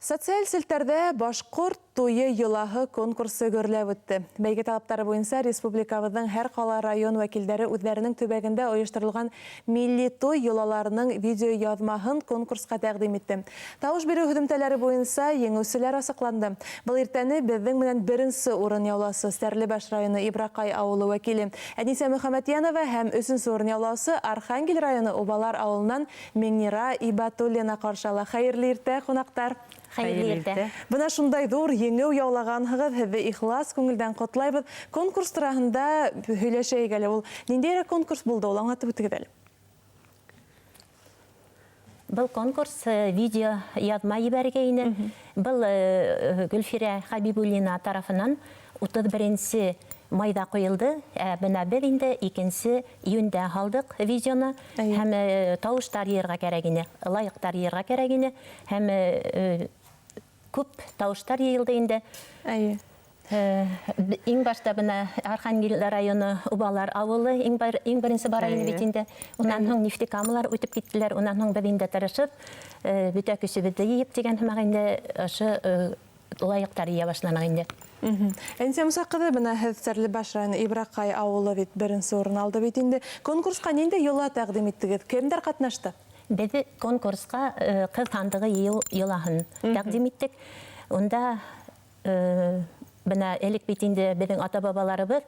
Социаль селтерде башкорт туйы йылаһы конкурсы гөрләп үтте. Бәйге талаптары буенча республикабызның һәр кала район вәкилләре үзләренең төбәгендә оештырылган милли туй йолаларының видео язмаһын конкурска тәкъдим итте. Тавыш бирү һөдемтәләре буенча еңүчеләр асыкланды. Был иртәне безнең менән беренче урын яуласы Стәрлебаш районы Ибракай авылы вәкиле Әниса Мөхәммәтьянова һәм өченче урын яуласы Архангел районы Убалар авылыннан Меңнира Ибатуллина каршыла. Хәерле иртә, кунактар. Бына шундай зур еңеү яулаганһыгыз, һеҙҙе ихлас күңелдән ҡотлайбыҙ. Конкурс тураһында һөйләшәйек әле. Ул ниндәй конкурс булды? Ул аңлатып үтегеҙ әле. Был конкурс видео язма ебәргә ине. Был Гөлфирә Хабибуллина тарафынан 31 майда ҡуйылды. Бына беҙ инде 2 июндә һалдык видеоны. Һәм тауыштар йырға кәрәк ине, лайыҡтар йырға кәрәк ине. Һәм күп тауыштар йыйылды инде. Иң башта бына Архангел районы Убалар авылы иң беренсе бара ине бит инде. Унан һуң нефтекамалар үтеп киттеләр. Унан һуң беҙ инде тырышып, бөтә көсөбөҙҙө йыйып дигән һымаҡ инде ошо лайыҡтар йыя башланыҡ инде. Әнисә Муса ҡыҙы, бына һеҙ Стәрлебаш районы Ибракай авылы бит беренсе урын алды бит инде. Конкурска ниндәй йола тәҡдим иттегеҙ? Кемдәр ҡатнашты? Беҙ конкурска ҡыҙ һандығы йылаһын тәҡдим иттек. Унда бына элек бит инде беҙҙең ата-бабаларыбыҙ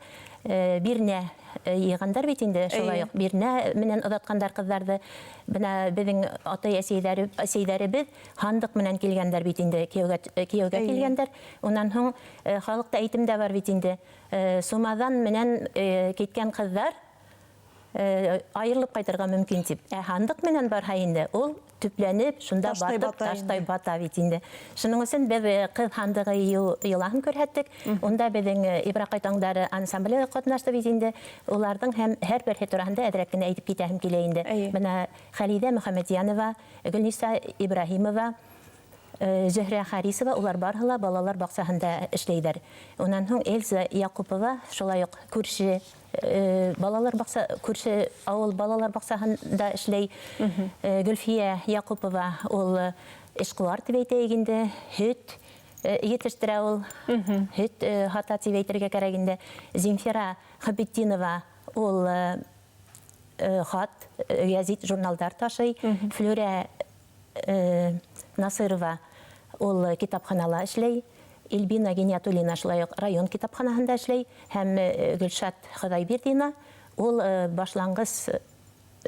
бирнә йыйғандар бит инде, шулай уҡ бирнә менән оҙатҡандар ҡыҙҙарҙы. Бына беҙҙең атай-әсәйҙәребеҙ һандыҡ менән килгәндәр бит инде, кейәүгә килгәндәр. Унан һуң халыҡта әйтем дә бар бит инде, сумаҙан менән киткән ҡыҙҙар айырылып ҡайтырға мөмкин тип. Һандыҡ менән барһа инде, ул төпләнеп, шунда батып, таштай бата бит инде. Шуның өсөн беҙ ҡыҙ һандығы йылаһын күрһәттек. Унда беҙҙең Ибракай таңдары ансамбле ҡатнашты бит инде. Уларҙың һәм һәр берһе тураһында әҙерәк кенә әйтеп китәһем килә инде. Бына Хәлиҙә Мөхәммәтьянова, Гөлниса Ибраһимова, Зөһрә Харисова, улар барһыла балалар баҡсаһында эшләйҙәр. Унан һуң Эльза Яҡупова, шулай уҡ күрше ауыл балалар баҡсаһында эшләй. Гөлфиә Яҡупова, ул эшҡыуар тип әйтәйек инде, һөт етештерә ул, һөт һата тип әйтергә кәрәк инде. Земфира Хабетдинова, ул хат, гәзит, журналдар ташый. Флүрә Насырова, ул китапханала эшләй. Эльбина Гениатуллина шулай уҡ район китапханаһында эшләй. Һәм Гөлшат Хоҙайбирҙина, ул башланғыс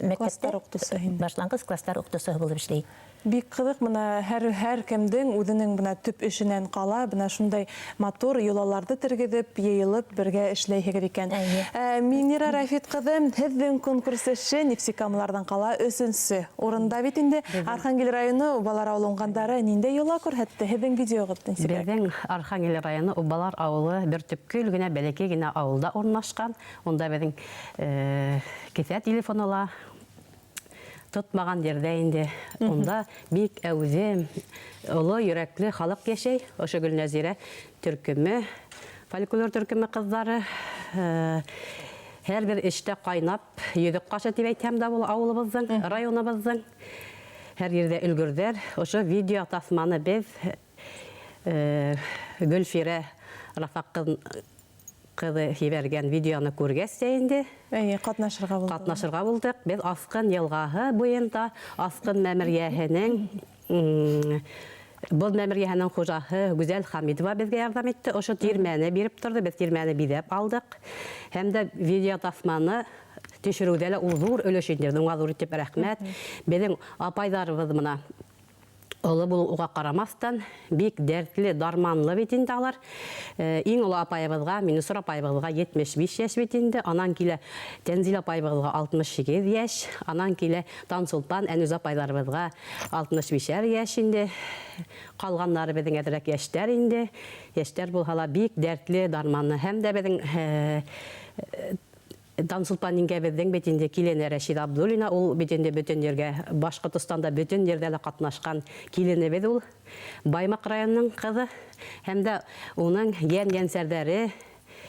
мәктәптә, башланғыс кластар уҡытыусыһы булып эшләй. Бик ҡыҙыҡ, бына һәр кемдең үҙенең бына төп эшенән ҡала, бына шундай матур йолаларҙы тергеҙеп, йыйылып, бергә эшләйһегеҙ икән. Меңнира Рәфит ҡыҙы, һеҙҙең конкурс эше нефтекамаларҙан ҡала 3-нсе урында бит инде. Архангел районы Убалар ауылы уңғандары ниндәй йола күрһәтте? Һеҙҙең видеоғыҙ нисек? Беҙҙең Архангел районы Убалар ауылы бер төпкөл генә бәләкәй генә ауылда урынлашҡан. Унда беҙҙең кеҫә телефоны тотмаған ердә инде. Унда бик әүҙем, оло йөрәкле халыҡ йәшәй. Ошо Гөлнәзирә төркөмө, фольклор төркөмө ҡыҙҙары һәр бер эштә ҡайнап, йөҙөк ҡашы тип әйтһәм дә был ауылыбыҙҙың, районыбыҙҙың һәр ерҙә өлгөрҙәр. Ошо видео таҫманы беҙ Гөлфирә Рафаҡ ҡыҙы ебәргән видеоны күргәс инде. Ҡатнашырға булдыҡ. Беҙ Асҡын йылғаһы буйында, Асҡын мәмерйәһенең, был мәмерйәһенең хужаһы Гүзәл Хамидова беҙгә ярҙам итте. Ошо тирмәне биреп торҙо. Беҙ тирмәне биҙәп алдыҡ. Һәм дә видео таҫманы төшөрөүҙә лә ул ҙур өлөш инде. Уға ҙур итеп рәхмәт. Беҙҙең апайҙарыбыҙ мына олы булу уға ҡарамаҫтан, бик дәртле, дарманлы бит инде алар. Иң оло апайыбыҙға, Минусур апайыбыҙға 75 йәш бит инде. Анан килә Тәнзил апайыбыҙға 68 йәш. Анан килә Тансулпан, Әнүз апайҙарыбыҙға 65 йәш инде. Ҡалғаннары беҙҙең әҙерәк йәштәр инде. Йәштәр булһа ла бик дәртле, дарманлы. Һәм дә беҙҙең Тансулпан еңгәбеҙҙең бит инде килене Рәшиҙа Абдуллина, ул бит инде бөтөн ергә, Башҡортостанда бөтөн ерҙә лә ҡатнашҡан киленебеҙ ул. Баймаҡ районының ҡыҙы. Һәм дә уның йән-йәнсәрҙәре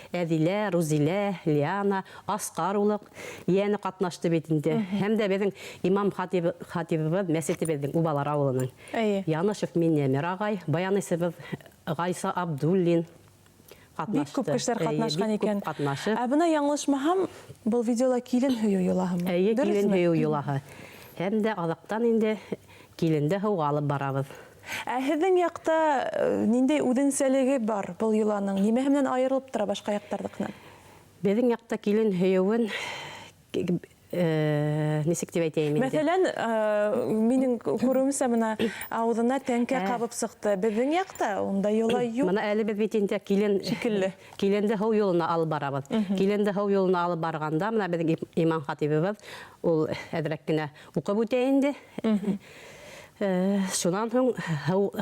Әдилә, Рузилә, Лиана, Аскар улық ені қатнашты бетінде. Hem de bizim имам хатибimiz мәсетібіздің Убалар ауылының. Янышев Минемер ағай, баянысыбыз Ғайса Абдуллин қатнашты. Бик күп кешеләр катнашкан икән. Қатнашып. Бына яңлышмаһам, был видеола килен һөю юлаһымы? Килен һөю юлаһы. Hem de алақтан инде киленде һыуға алып барабыз. Һеҙҙең яҡта ниндәй үҙенсәлеге бар был йоланың? Нимәһе менән айырылып тора башҡа яҡтарҙыкынан? Безнең яҡта килен һөйөүен нисек дип әйтәйем инде. Мәҫәлән, минең күреүемсә бына ауыҙына тәңкә ҡабып сыҡты. Беҙҙең яҡта унда йола юҡ. Мына әле беҙ бит инде киленде һыу юлына алып барабыҙ. Киленде һыу юлына алып барғанда, мына беҙҙең имам хатибыбыҙ, ул әҙерәк кенә уҡып үтә инде. Шунан һуң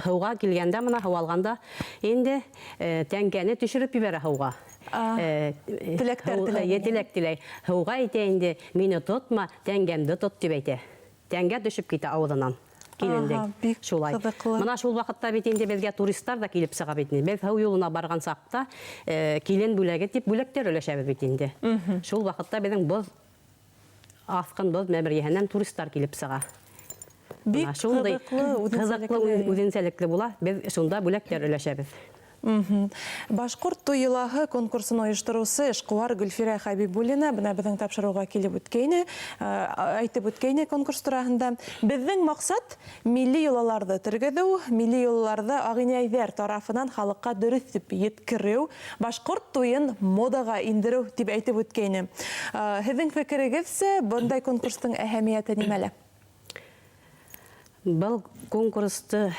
һыуға килгәндә, мына һыу алғанда, инде тәңкәне төшөрөп ебәрә һыуға. Теләк теләй. Һыуға әйтә инде, мине тотма, тәңгәмде тот дип әйтә. Тәңгә төшөп китә ауыҙынан. Килендең. Шулай. Мына шул ваҡытта бит инде беҙгә туристар да килеп сыға бит инде. Беҙ һыу юлына барған саҡта килен бүләге тип бүләктәр өләшәбеҙ бит инде. Шул ваҡытта беҙҙең боҙ аҫҡын боҙ мәмерйәһенән туристар килеп сыға. Бик ҡыҙыҡлы үҙенсәлекле була. Беҙ шунда бүләктәр өләшәбеҙ. Башҡорт туй йолаһы конкурсын ойоштороусы эшҡыуар Гөлфирә Хәбибуллина бына беҙҙең тапшырыуға килеп үткәйне, әйтеп үткәйне конкурс тураһында. Беҙҙең маҡсат милли йолаларҙы тергеҙеү, милли йолаларҙы ағинәйҙәр тарафынан халыҡҡа дөрөҫ итеп еткереү, башҡорт туйын модаға индереү тип әйтеп үткәйне. Һеҙҙең фекерегеҙсә, бындай конкурстың әһәмиәте нимәлә? Был конкурсты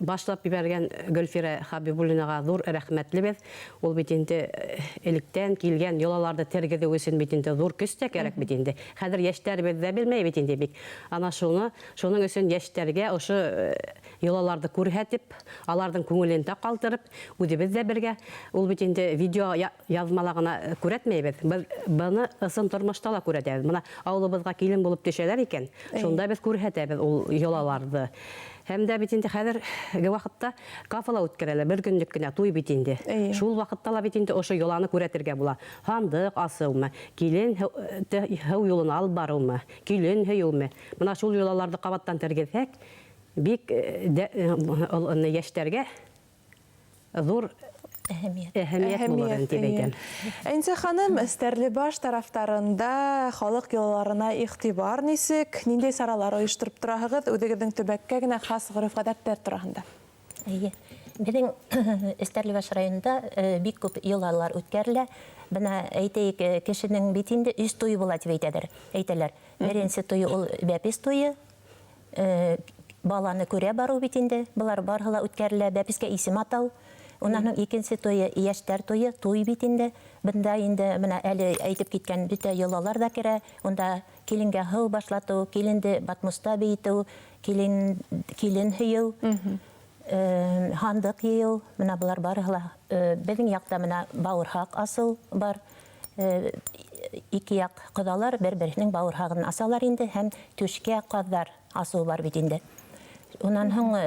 башлап ебәргән Гөлфирә Хәбибуллинаға ҙур рәхмәтлебеҙ. Ул бит инде электән килгән йолаларҙы тергеҙеү өсөн бит инде ҙур көс тә кәрәк бит инде. Хәҙер йәштәребеҙ ҙә белмәй бит инде бик. Ана шуның өсөн йәштәргә ошо йолаларҙы күрһәтеп, аларҙың күңелен дә ҡалтырып, үҙебеҙ дә бергә. Ул бит инде видео яҙмала гына күрәтмәйбеҙ. Быны ысын тормошта ла күрәтәбеҙ. Мына ауылыбыҙға килен булып төшәләр икән. Шунда беҙ күрһәтәбеҙ ул йолаларҙы. Һәм дә бит инде хәҙерге ваҡытта кафала үткәрәләр, бер көнлөк кенә туй бит инде. Шул ваҡытта ла бит инде ошо йоланы күрәтергә була. Һандыҡ асыумы, килен һыу юлына алып барыумы, килен һөйөүме. Мына шул йолаларҙы ҡабаттан тергеҙһәк, бик йәштәргә ҙур әһәмиәт булыр тип әйтәм. Әнсә ханым, Стәрлебаш тарафтарында халыҡ йолаларына иғтибар нисек, ниндәй саралар ойоштороп тораһығыҙ, үҙегеҙҙең төбәккә генә хас ғөрөф-ғәҙәттәр тураһында? Беҙҙең Стәрлебаш районында бик күп йолалар үткәрелә. Бына әйтәйек, кешенең бит инде 3 туйы була тип әйтәләр. Беренсе туйы ул бәпес туйы, баланы күрә барыу бит инде. Былар барыһы ла үткәрелә, бәпескә исем атау. Унан икенсе туйы йәштәр туйы, туй бит инде. Бында инде менә әле әйтеп киткән бөтә йолалар да керә. Унда киленгә һыу башлатыу, киленде батмуста бейтеү, килен һөйөү, һандыҡ йыйыу, менә былар барыһы ла. Беҙҙең яҡта менә бауырһаҡ асыу бар. Ике яҡ ҡоҙалар бер-береһенең бауырһағын асалар инде, һәм түшкә ҡаҙҙар асыу бар бит инде. Унан һуң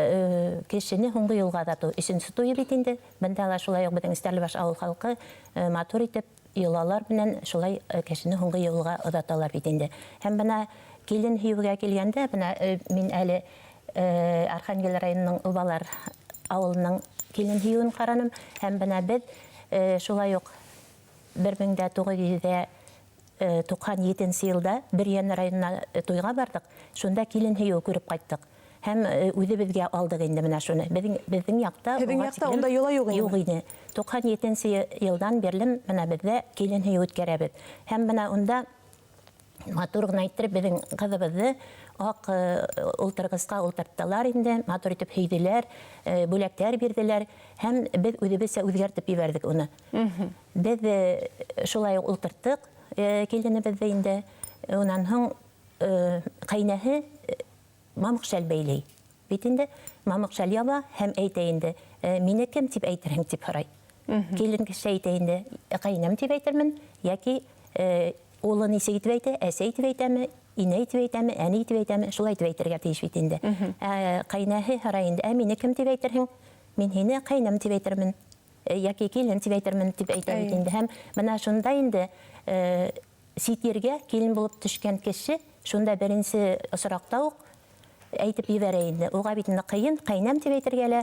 кешене һуңғы юлға оҙатыу, өсөнсө туйы бит инде. Бында ла шулай уҡ беҙҙең Стәрлебаш ауыл халҡы матур итеп йолалар менән шулай кешене һуңғы юлға оҙаталар бит инде. Һәм бына килен һөйөүгә килгәндә, бына мин әле Архангел районының Убалар ауылының килен һөйөүен ҡараным. Һәм бына беҙ шулай уҡ 1997 йылда Бөрйән районына туйға бардыҡ. Шунда килен һөйөү күреп ҡайттыҡ. Һәм үҙебеҙгә алдыҡ инде менә шуны. Беҙҙең яҡта... Һеҙҙең яҡта унда йола юҡ ине? Юҡ ине. 97 йылдан бирлем менә беҙҙә килен һөйөү үткәрәбеҙ. Һәм менә унда матур ғына иттереп беҙҙең ҡыҙыбыҙҙы аҡ ултырғысҡа ултырттылар инде, матур итеп һөйҙөләр, бүләктәр бирҙеләр, һәм беҙ үҙебеҙсә үҙгәртеп ебәрҙек уны. Беҙ шулай ултырттыҡ киленебеҙҙе инде. Унан һуң ҡәйнәһе мамыҡ шәл бәйләй. Бит инде мамыҡ шәл яба һәм әйтә инде, мине кем тип әйтерһең тип һорай. Килен кеше әйтә инде, ҡәйнәм тип әйтермен, йәки улы нисек итеп әйтә, әсә итеп әйтәме, инә итеп әйтәме, әни итеп әйтәме, шулай итеп әйтергә тейеш бит инде. Ҡәйнәһе һорай инде, мине кем тип әйтерһең? Мин һине ҡәйнәм тип әйтермен. яки килен тип әйтермен дип әйтә бит инде. Һәм менә шунда инде ситергә килен булып төшкән кеше шунда беренче осракта ук әйтеп ебәрә инде. Уга бит инде кыен, кайнам дип әйтергә лә.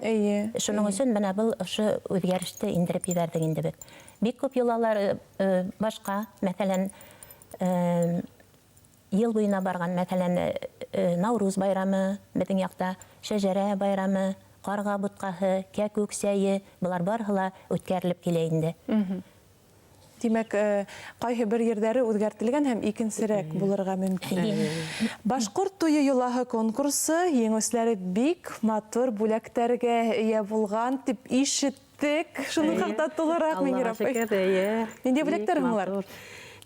Шуның өчен менә был ошо үзгәреште индереп ебәрдек инде бит. Бик күп йолалар башка, мәсәлән, ел буена барган, мәсәлән, Наурыз байрамы, безнең якта Шәҗәрә байрамы, Карга буткаһы, Кәкүк сәйе, булар барыһы үткәрелеп килә инде. Димәк, кайһы бер йөрдәре үзгәртелгән һәм икенчерәк булырга мөмкин. Башкорт туе йолаһы конкурсы еңүчеләре бик матур бүләктәргә ия булган дип ишеттек. Шуның хакта тулырак Миңнир апай. Нинди бүләктәр булар?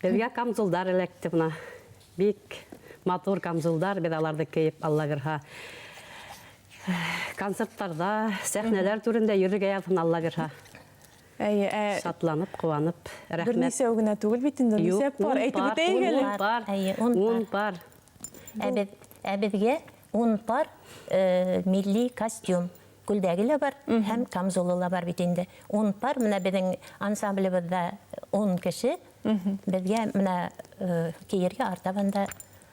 Безгә камзулдар эләкте буна. Бик матур камзулдар, без аларды киеп Алла бирһә. Концертларда, сәхнәләр түрендә йөрергә язсын Алла бирһә. Шатланып, куанып, рәхмәт. Бер нисә генә түгел бит инде, нисә пар әйтеп үтәйгәле. 10 пар. Безгә 10 пар милли костюм. Күлдәге лә бар, һәм камзулы ла бар бит инде. 10 пар, менә безнең ансамблебызда 10 кеше. Безгә менә киергә артабанда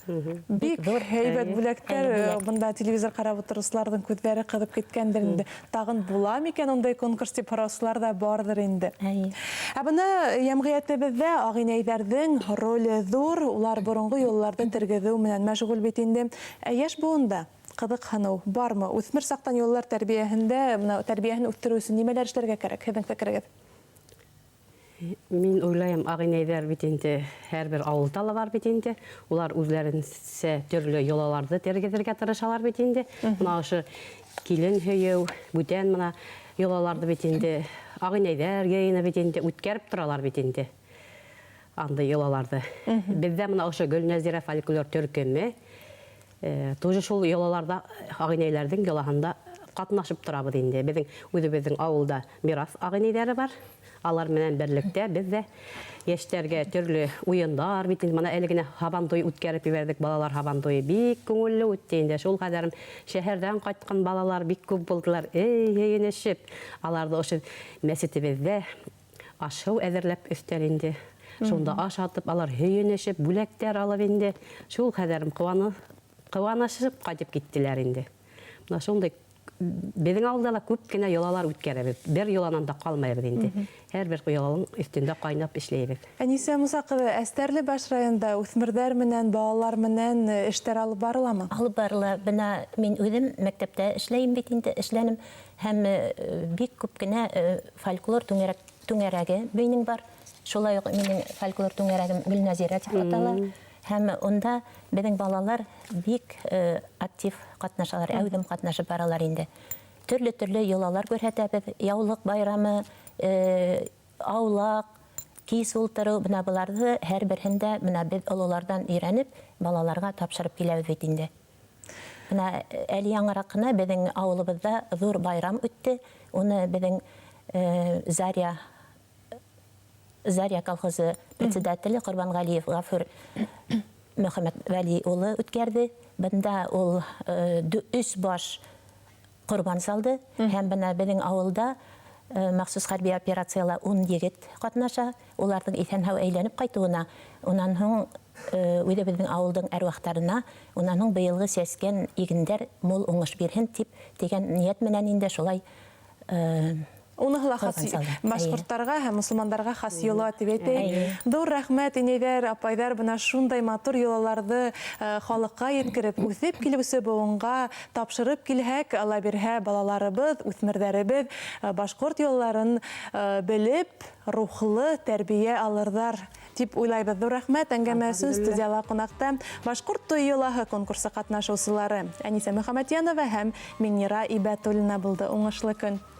бик һәйбәт бүләктәр. Бында телевизор карап утырышларның күҙләре кызып киткәндер инде. Тагын була микән ондай конкурс дип һораусылар да бардыр инде. Бына җәмгыятебездә агинәйләрнең роле зур. Улар борынгы юллардан тергезү менән мәшгуль бит инде. Яшь буында кызыксыну бармы? Үсмер сактан юллар тәрбияһендә, менә тәрбияһен үстерү өчен нимәләр эшләргә кирәк? Һезнең фикерегез? Мин уйлайым, агинәйләр бит инде һәрбер авылда ла бар бит инде. Улар үзләренчә төрле йолаларда тергезергә тырышалар бит инде. Менә ошо килен һөйү, бүтән менә йолаларда бит инде агинәйләр гәйне бит инде үткәреп торалар бит инде. Андай йолаларда. Бездә менә ошо Гөлнәзирә фольклор төркеме тоже шул йолаларда агинәйләрнең йолаһында катнашып торабыз инде. Безнең үзебезнең авылда мирас агинәйләре бар. Алар менән берлектә без дә яшьләргә төрле уендар бит инде. Менә әле генә Һабантуй үткәреп ебәрдек, балалар Һабантуй бик күңелле үтте инде. Шул кадәрем шәһәрдән кайткан балалар бик күп булдылар. Ейенешеп, аларда ошо мәсҗидебездә ашу әзерләп өстәл инде. Шунда ашатып, алар һөйенешеп, бүләктәр алып инде. Шул кадәрем куанышып кайтып киттеләр инде. Менә шундый безнең авылда күп кенә йолалар үткәрәбез. Бер йоланан да калмайбыз инде. Һәрбер йоланың өстендә кайнап эшләйбез. Әнисә Муса кызы, Әстәрлебаш районында үсмердәр менән, балалар менән эшләр алып барыламы? Алып барыла. Бына мин үзем мәктәптә эшләйм бит инде, эшләнем. Һәм бик күп кенә фольклор түңәрәге бейнең бар. Шулай ук минең фольклор түңәрәгем Гөлнәзирә дип атала. Һәм онда безнең балалар бик актив катнашалар, әүдем катнашып баралар инде. Төрле йолалар күрһәтәбез, яулык байрамы, аулак, кис ултыру, менә буларны һәрберһендә менә без олылардан өйрәнеп, балаларга тапшырып киләбез бит инде. Менә әле яңарак кына безнең авылыбызда зур байрам үтте. Уны безнең Заря колхозы председателе Корбангалиев Гафур Мөхәммәд Вәли улы үткәрде. Бында ул 3 баш корбан салды. Һәм бына безнең авылда махсус хәрби операциялар 10 егет катнаша. Уларның исән-һау әйләнеп кайтуына, унан соң үзебезнең авылның әрвахтарына, унан соң быелгы сәскән игендәр мул уңыш бирһен дип дигән ният менән инде шулай Уныһыла хас башкорттарга һәм мусулмандарга хас йола дип әйтәйек. Dur рәхмәт инәйләр, апайдар, бына шундай матур йолаларны халыкка yetkirib, үсеп килеп үсеп буынга тапшырып килһәк, Алла бирһә, балаларыбыз, үсмердәребез башкорт йолларын белеп, рухлы тәрбия алырдар дип уйлайбыз. Dur рәхмәт, әңгәмәсен студияла кунакта башкорт туй йолаһы конкурсы катнашучылары Әнисә Мөхәммәтьянова һәм Миңнира Ибәтуллина булды. Уңышлы көн.